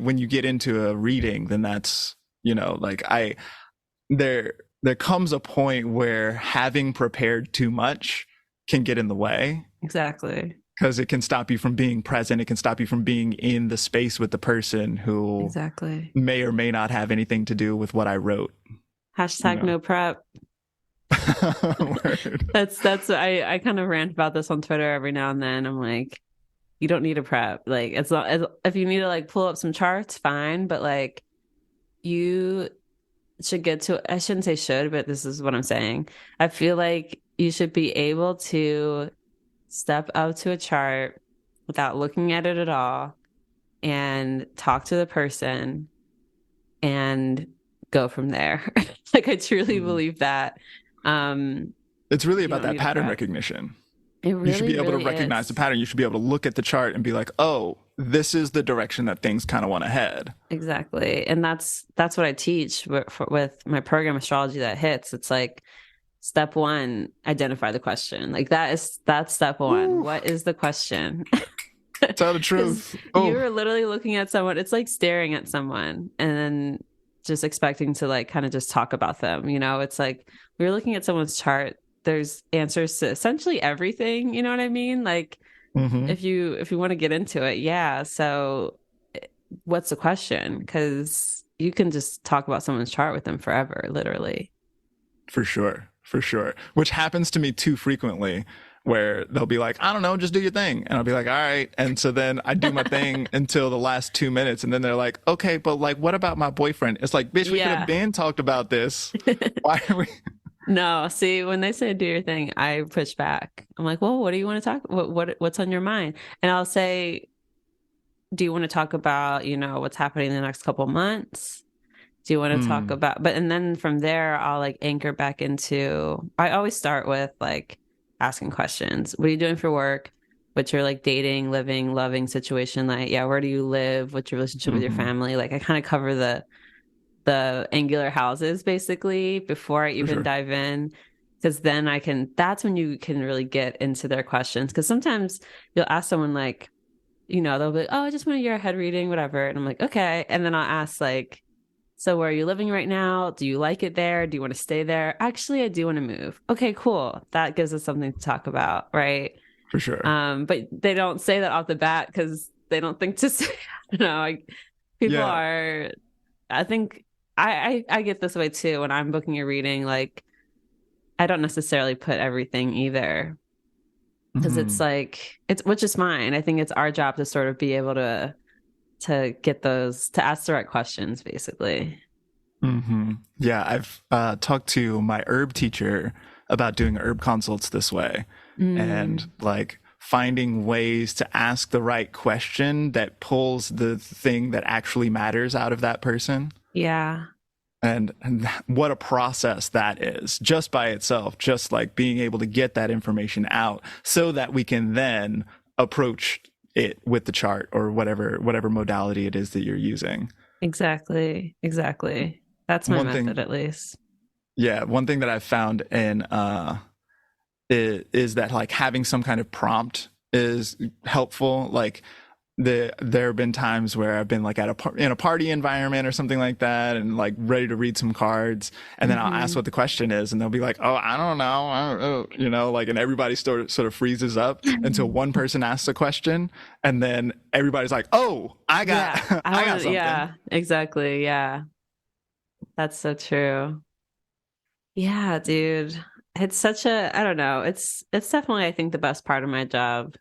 when you get into a reading, then that's, like there comes a point where having prepared too much can get in the way. Exactly. Because it can stop you from being present. It can stop you from being in the space with the person who Exactly. may or may not have anything to do with what I wrote. Hashtag no prep. That's I kind of rant about this on Twitter every now and then. I'm like, you don't need a prep. Like, it's not, if you need to like pull up some charts, fine, but like you should get to, I shouldn't say should, but this is what I'm saying. I feel like you should be able to step up to a chart without looking at it at all and talk to the person and go from there. Like, I truly believe that. It's really about that pattern recognition. It really, you should be able really to recognize is. the pattern. You should be able to look at the chart and be like, oh, this is the direction that things kind of want to head. Exactly. And that's what I teach with my program, Astrology That Hits. It's like, step one, identify the question. Like, that's step one. Ooh. What is the question? Tell the truth. You're literally looking at someone. It's like staring at someone and then just expecting to like kind of just talk about them. It's like we're looking at someone's chart. There's answers to essentially everything. You know what I mean? Like, if you want to get into it, yeah. So what's the question? Because you can just talk about someone's chart with them forever, literally. For sure. Which happens to me too frequently, where they'll be like, I don't know, just do your thing. And I'll be like, all right. And so then I do my thing until the last 2 minutes. And then they're like, okay, but like, what about my boyfriend? It's like, bitch, we could have been talked about this. Why are we? No, see, when they say do your thing, I push back. I'm like, well, what do you want to talk? What's on your mind? And I'll say, do you want to talk about, what's happening in the next couple of months? Do you want to talk about, and then from there, I'll like anchor back into, I always start with like asking questions. What are you doing for work? What's your like dating, living, loving situation? Like, yeah, where do you live? What's your relationship with your family? Like, I kind of cover the angular houses basically before I even dive in. Because then that's when you can really get into their questions. Because sometimes you'll ask someone like, they'll be like, oh, I just want your head reading, whatever. And I'm like, okay. And then I'll ask like, so where are you living right now? Do you like it there? Do you want to stay there? Actually, I do want to move. Okay, cool. That gives us something to talk about, right? For sure. But they don't say that off the bat because they don't think to say, people are, I think I get this way too when I'm booking a reading. Like, I don't necessarily put everything either because it's like, which is fine. I think it's our job to sort of be able to get those, to ask the right questions, basically. Yeah, I've talked to my herb teacher about doing herb consults this way and like finding ways to ask the right question that pulls the thing that actually matters out of that person. Yeah. And what a process that is just by itself, just like being able to get that information out so that we can then approach it with the chart or whatever modality it is that you're using. Exactly. That's my method, at least. Yeah. One thing that I've found is that like having some kind of prompt is helpful. Like there have been times where I've been like in a party environment or something like that and like ready to read some cards. And then I'll ask what the question is and they'll be like, oh, I don't know. Like, and everybody sort of freezes up until one person asks a question. And then everybody's like, oh, I got something. Yeah, exactly. Yeah. That's so true. Yeah, dude. It's such I don't know. It's definitely, I think, the best part of my job.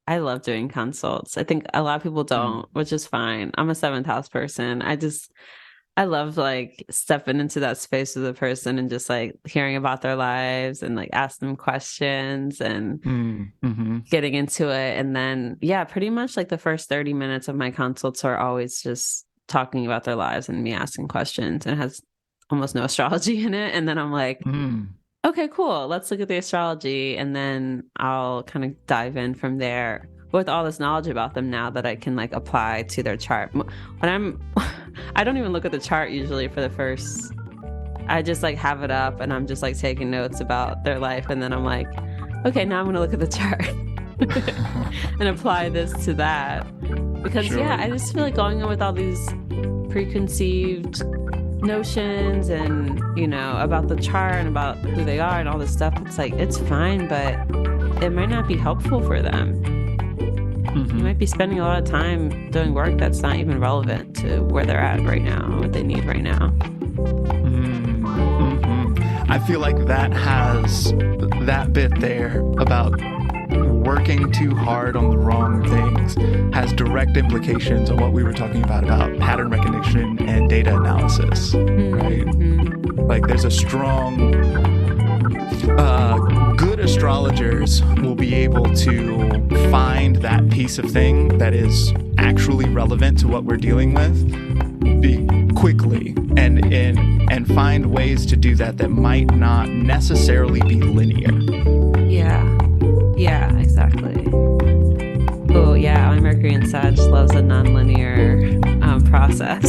I love doing consults. I think a lot of people don't, which is fine. I'm a 7th house person. I love like stepping into that space with a person and just like hearing about their lives and like ask them questions and getting into it. And then, yeah, pretty much like the first 30 minutes of my consults are always just talking about their lives and me asking questions, and it has almost no astrology in it. And then I'm like, okay, cool. Let's look at the astrology. And then I'll kind of dive in from there with all this knowledge about them now that I can like apply to their chart. I don't even look at the chart usually for the first, I just like have it up and I'm just like taking notes about their life. And then I'm like, okay, now I'm going to look at the chart and apply this to that. Because Sure. yeah, I just feel like going in with all these preconceived notions and, you know, about the chart and about who they are and all this stuff, it's like it's fine, but it might not be helpful for them. You might be spending a lot of time doing work that's not even relevant to where they're at right now, what they need right now. I feel like that has that bit there about working too hard on the wrong things has direct implications on what we were talking about pattern recognition and data analysis, right? Like there's a strong, good astrologers will be able to find that piece of thing that is actually relevant to what we're dealing with quickly and find ways to do that that might not necessarily be linear. Yeah, exactly. Oh yeah, my Mercury in Sag loves a non-linear process.